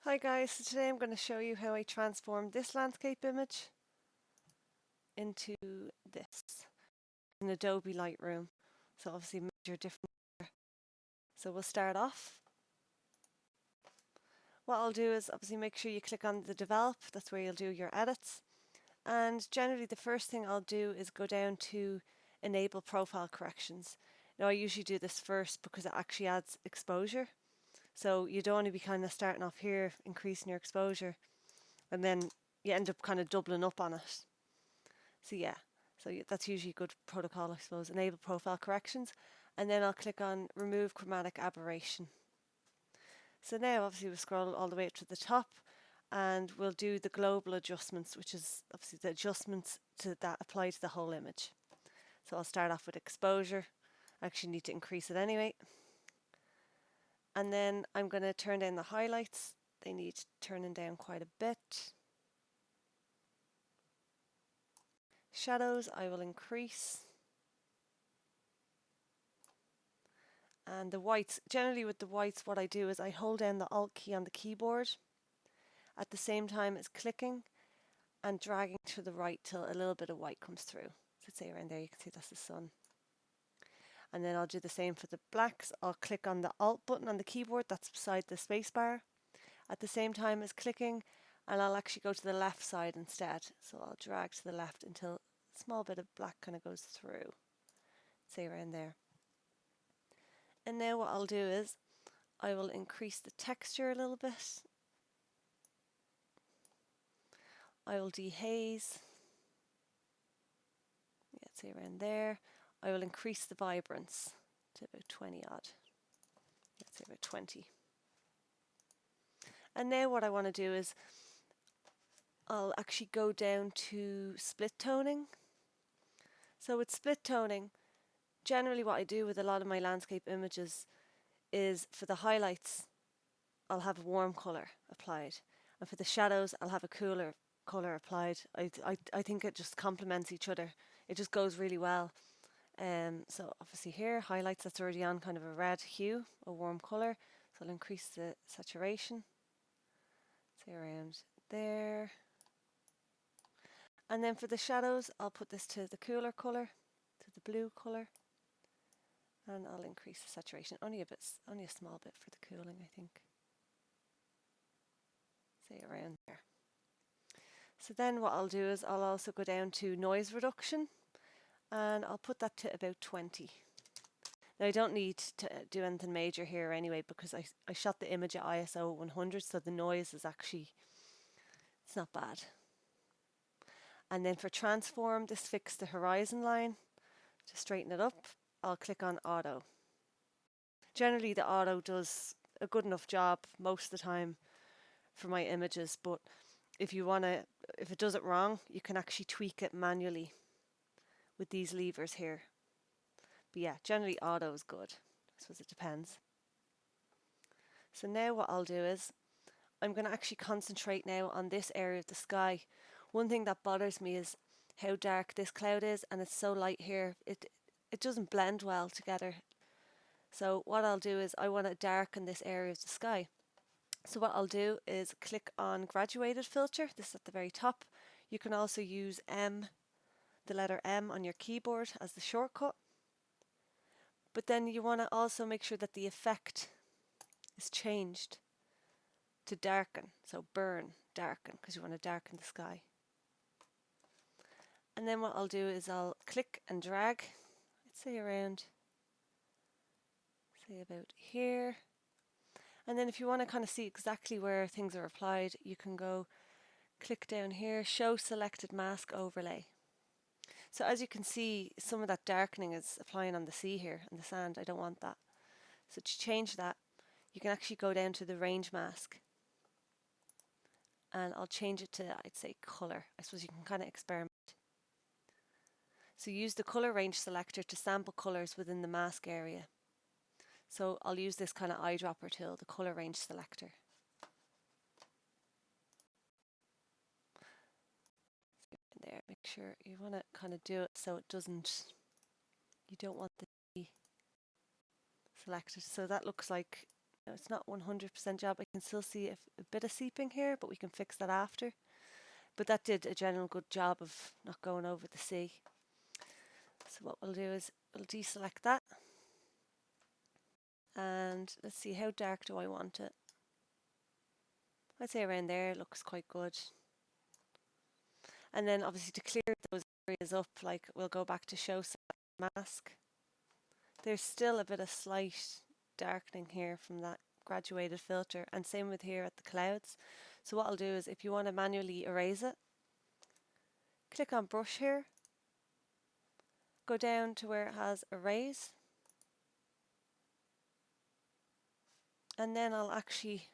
Hi guys, so today I'm going to show you how I transformed this landscape image into this in Adobe Lightroom. So obviously major difference there. So we'll start off. What I'll do is obviously make sure you click on the develop, that's where you'll do your edits. And generally the first thing I'll do is go down to enable profile corrections. Now I usually do this first because it actually adds exposure. So you don't want to be kind of starting off here, increasing your exposure, and then you end up kind of doubling up on it. So yeah, that's usually a good protocol, I suppose. Enable profile corrections, and then I'll click on remove chromatic aberration. So now obviously we'll scroll all the way up to the top and we'll do the global adjustments, which is obviously the adjustments that apply to the whole image. So I'll start off with exposure. I actually need to increase it anyway. And then I'm going to turn down the highlights. They need turning down quite a bit. Shadows I will increase. And the whites, generally with the whites what I do is I hold down the Alt key on the keyboard at the same time as clicking and dragging to the right till a little bit of white comes through. So say around there you can see that's the sun. And then I'll do the same for the blacks. I'll click on the Alt button on the keyboard that's beside the space bar at the same time as clicking, and I'll actually go to the left side instead. So I'll drag to the left until a small bit of black kind of goes through, say around there. And now what I'll do is I will increase the texture a little bit. I will dehaze. Yeah, say around there. I will increase the vibrance to about 20 odd. Let's say about 20. And now what I want to do is I'll actually go down to split toning. So with split toning, generally what I do with a lot of my landscape images is for the highlights, I'll have a warm colour applied. And for the shadows, I'll have a cooler colour applied. I think it just complements each other. It just goes really well. So obviously here, highlights, that's already on kind of a red hue, a warm colour. So I'll increase the saturation, say around there. And then for the shadows, I'll put this to the cooler colour, to the blue colour. And I'll increase the saturation, only a small bit for the cooling, I think. Say around there. So then what I'll do is I'll also go down to noise reduction and I'll put that to about 20. Now I don't need to do anything major here anyway because I shot the image at ISO 100, so the noise is actually, it's not bad. And then for transform, this fix the horizon line. To straighten it up, I'll click on auto. Generally the auto does a good enough job most of the time for my images, but if it does it wrong, you can actually tweak it manually with these levers here. But yeah, generally auto is good. I suppose it depends. So now what I'll do is I'm going to actually concentrate now on this area of the sky. One thing that bothers me is how dark this cloud is, and it's so light here. It doesn't blend well together. So what I'll do is I want to darken this area of the sky. So what I'll do is click on graduated filter. This is at the very top. You can also use the letter M on your keyboard as the shortcut. But then you want to also make sure that the effect is changed to darken. So burn, darken, because you want to darken the sky. And then what I'll do is I'll click and drag, let's say around, say about here. And then if you want to kind of see exactly where things are applied, you can go click down here, show selected mask overlay. So as you can see, some of that darkening is applying on the sea here and the sand. I don't want that. So to change that, you can actually go down to the range mask and I'll change it to, I'd say, color. I suppose you can kind of experiment. So use the color range selector to sample colors within the mask area. So I'll use this kind of eyedropper tool, the color range selector. There, make sure you want to kind of do it so it doesn't, you don't want the selected. So that looks like Now, it's not 100% job. I can still see a bit of seeping here, but we can fix that after. But that did a general good job of not going over the sea. So what we'll do is we'll deselect that. And let's see, how dark do I want it? I'd say around there, it looks quite good. And then obviously to clear those areas up, like we'll go back to show mask. There's still a bit of slight darkening here from that graduated filter, and same with here at the clouds. So what I'll do is, if you want to manually erase it, click on brush here, go down to where it has erase, and then I'll actually,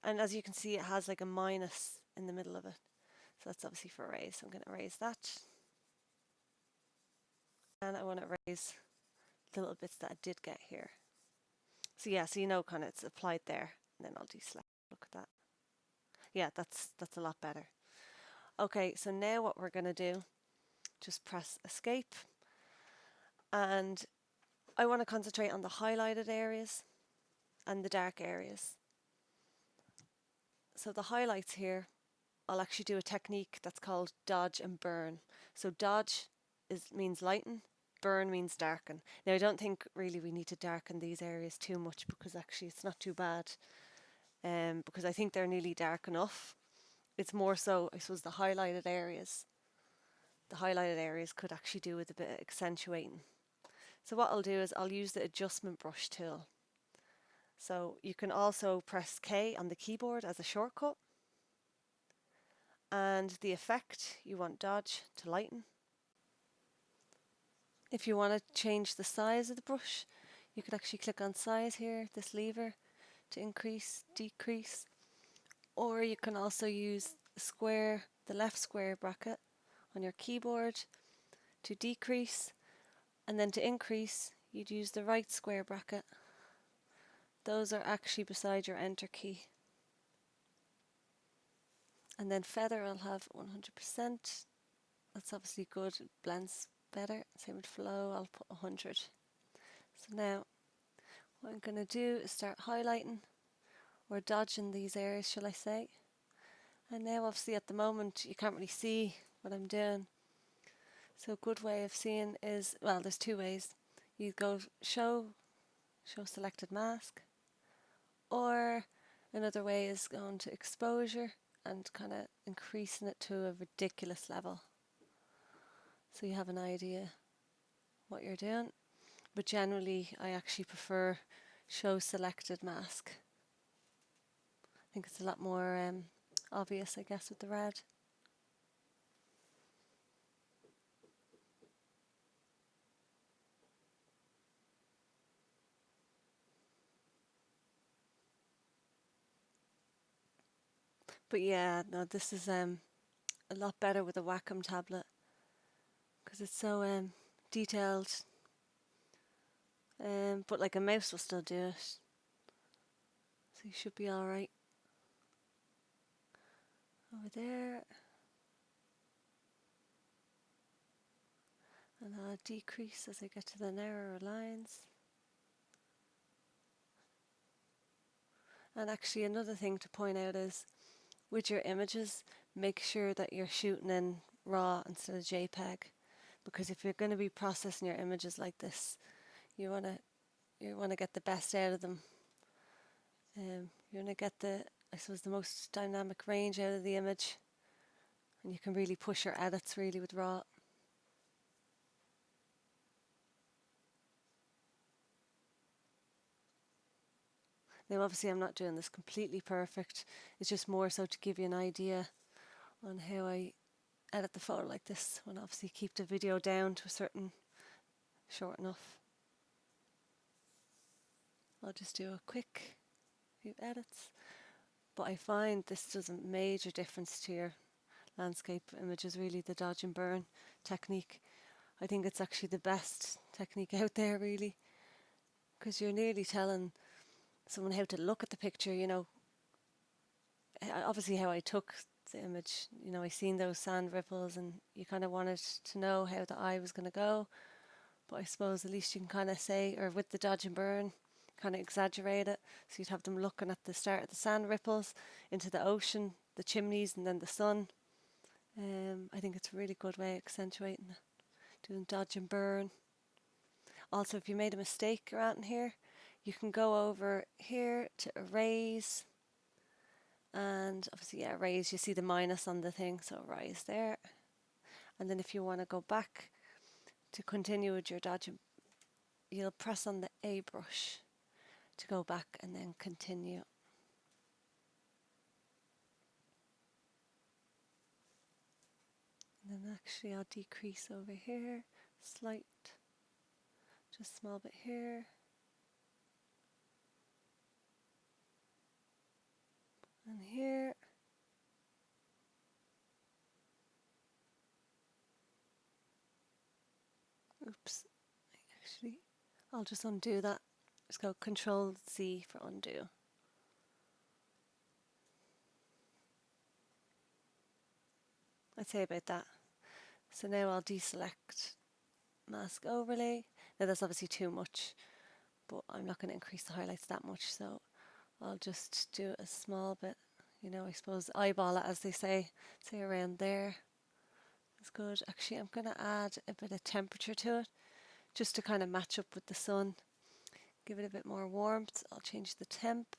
and as you can see it has like a minus in the middle of it, so that's obviously for erase. So I'm going to erase that, and I want to erase the little bits that I did get here. So yeah, so you know kind of it's applied there, and then I'll deselect. Look at that. Yeah, that's a lot better. Okay, so now what we're going to do, just press escape, and I want to concentrate on the highlighted areas and the dark areas. So the highlights here, I'll actually do a technique that's called dodge and burn. So dodge means lighten, burn means darken. Now I don't think really we need to darken these areas too much, because actually it's not too bad, because I think they're nearly dark enough. It's more so, I suppose, the highlighted areas. The highlighted areas could actually do with a bit of accentuating. So what I'll do is I'll use the adjustment brush tool. So you can also press K on the keyboard as a shortcut. And the effect, you want dodge to lighten. If you want to change the size of the brush, you could actually click on size here, this lever, to increase, decrease. Or you can also use the left square bracket on your keyboard to decrease, and then to increase you'd use the right square bracket. Those are actually beside your enter key. And then feather I'll have 100%. That's obviously good, it blends better. Same with flow, I'll put 100. So now what I'm going to do is start highlighting, or dodging these areas, shall I say. And now obviously at the moment you can't really see what I'm doing. So a good way of seeing is, well, there's two ways. You go show selected mask, or another way is going to exposure and kind of increasing it to a ridiculous level, so you have an idea what you're doing. But generally I actually prefer show selected mask. I think it's a lot more obvious, I guess, with the red. But yeah, no, this is a lot better with a Wacom tablet, because it's so detailed. But like a mouse will still do it, so you should be alright. Over there, and I'll decrease as I get to the narrower lines. And actually another thing to point out is, with your images, make sure that you're shooting in RAW instead of JPEG, because if you're going to be processing your images like this, you want to get the best out of them. You want to get I suppose the most dynamic range out of the image, and you can really push your edits really with RAW. Now obviously I'm not doing this completely perfect, it's just more so to give you an idea on how I edit the photo like this, and obviously keep the video down to a certain short enough. I'll just do a quick few edits, but I find this does a major difference to your landscape images, really, the dodge and burn technique. I think it's actually the best technique out there, really, because you're nearly telling someone how to look at the picture, you know. Obviously how I took the image, you know, I seen those sand ripples and you kind of wanted to know how the eye was going to go, but I suppose at least you can kind of say, or with the dodge and burn, kind of exaggerate it. So you'd have them looking at the start of the sand ripples into the ocean, the chimneys, and then the sun. I think it's a really good way of accentuating it, doing dodge and burn. Also, if you made a mistake around here, you can go over here to erase. And obviously, yeah, erase, you see the minus on the thing, so erase there. And then if you want to go back to continue with your dodge, you'll press on the A brush to go back and then continue. And then actually I'll decrease over here, slight, just small bit here. And here. Oops, actually, I'll just undo that. Just go Control Z for undo. I'd say about that. So now I'll deselect mask overlay. Now that's obviously too much, but I'm not going to increase the highlights that much, so I'll just do a small bit, you know, I suppose eyeball it, as they say around there. That's good. Actually, I'm going to add a bit of temperature to it, just to kind of match up with the sun, give it a bit more warmth. I'll change the temp,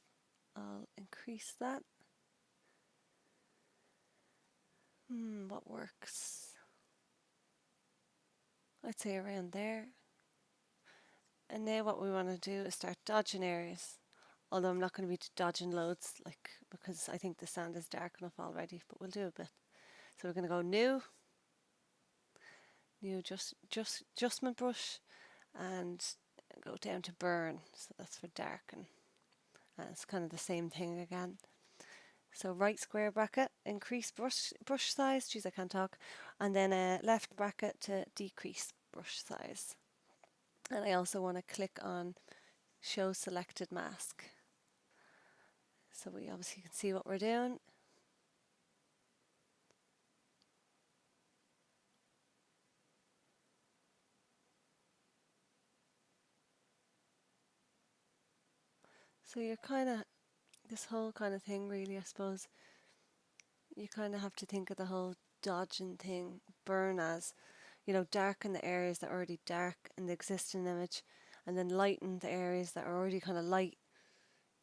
I'll increase that. What works? I'd say around there. And now what we want to do is start dodging areas. Although I'm not going to be dodging loads, like, because I think the sand is dark enough already, but we'll do a bit. So we're going to go new adjustment brush, and go down to burn. So that's for darken. And it's kind of the same thing again. So right square bracket, increase brush size, geez I can't talk, and then a left bracket to decrease brush size. And I also want to click on show selected mask. So we obviously can see what we're doing. So you're kind of, this whole kind of thing really, I suppose, you kind of have to think of the whole dodging thing, burn as, you know, darken the areas that are already dark in the existing image, and then lighten the areas that are already kind of light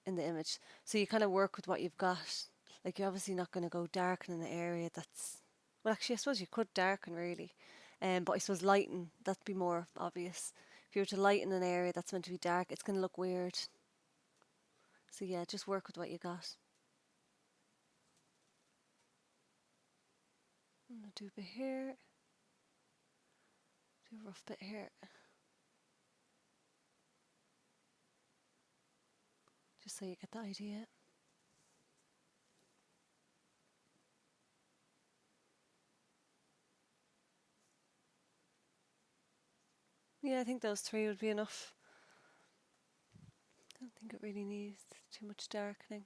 in the image. So you kind of work with what you've got. Like, you're obviously not going to go darken in the area that's, well, actually I suppose you could darken really, but I suppose lighten, that'd be more obvious. If you were to lighten an area that's meant to be dark, it's going to look weird. So yeah, just work with what you got. I'm going to do a bit here, do a rough bit here. Just so you get the idea. Yeah, I think those three would be enough. I don't think it really needs too much darkening.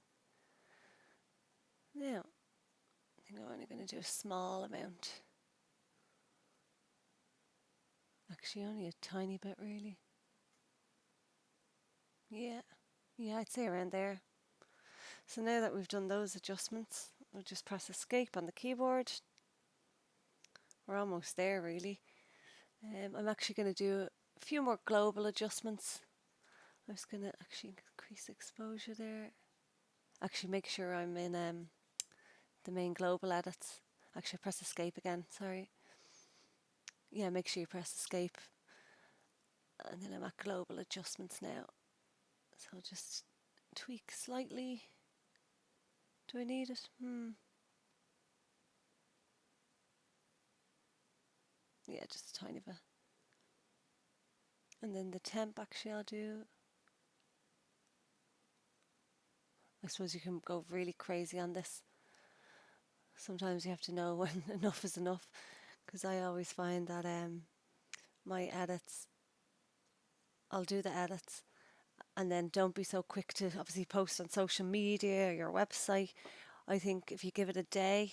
Now, I think I'm only going to do a small amount. Actually, only a tiny bit really. Yeah, I'd say around there. So now that we've done those adjustments, we'll just press escape on the keyboard. We're almost there really. I'm actually going to do a few more global adjustments. I'm just going to actually increase exposure there. Actually make sure I'm in the main global edits. Actually press escape again, sorry. Yeah, make sure you press escape. And then I'm at global adjustments now. So I'll just tweak slightly. Do I need it? Yeah, just a tiny bit. And then the temp actually I'll do. I suppose you can go really crazy on this. Sometimes you have to know when enough is enough, because I always find that my edits, I'll do the edits and then don't be so quick to obviously post on social media or your website. I think if you give it a day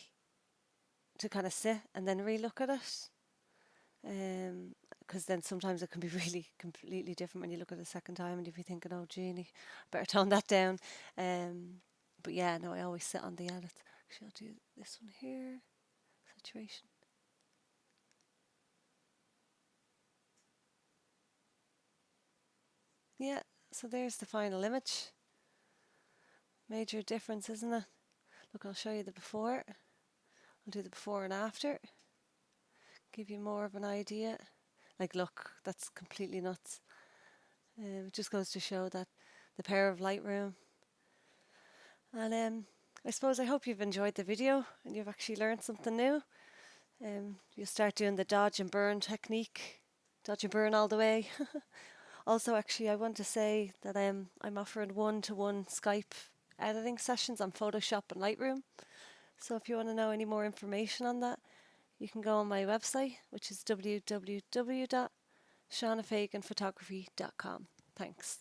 to kind of sit and then relook at it, because then sometimes it can be really completely different when you look at it a second time and you'll be thinking, oh, Jeannie, better tone that down. But yeah, no, I always sit on the edits. Actually, I'll do this one here, saturation. Yeah, so there's the final image. Major difference, isn't it? Look, I'll show you the before. I'll do the before and after. Give you more of an idea. Like, look, that's completely nuts. It just goes to show that the power of Lightroom. And I suppose I hope you've enjoyed the video and you've actually learned something new. You'll start doing the dodge and burn technique. Dodge and burn all the way. Also, actually, I want to say that I'm offering one-to-one Skype editing sessions on Photoshop and Lightroom. So if you want to know any more information on that, you can go on my website, which is www.shanafaganphotography.com. Thanks.